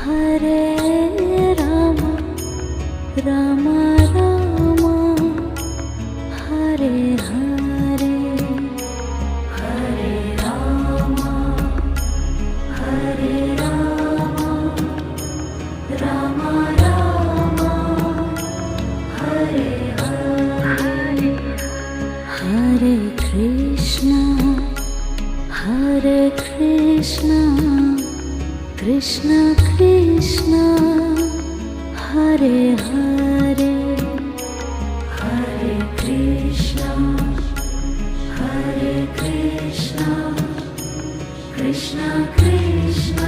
Hare Rama Rama Rama Hare Hare Hare Rama Hare Rama Rama Rama Hare Hare Hare Krishna Krishna Krishna Hare Hare Hare Krishna Krishna Krishna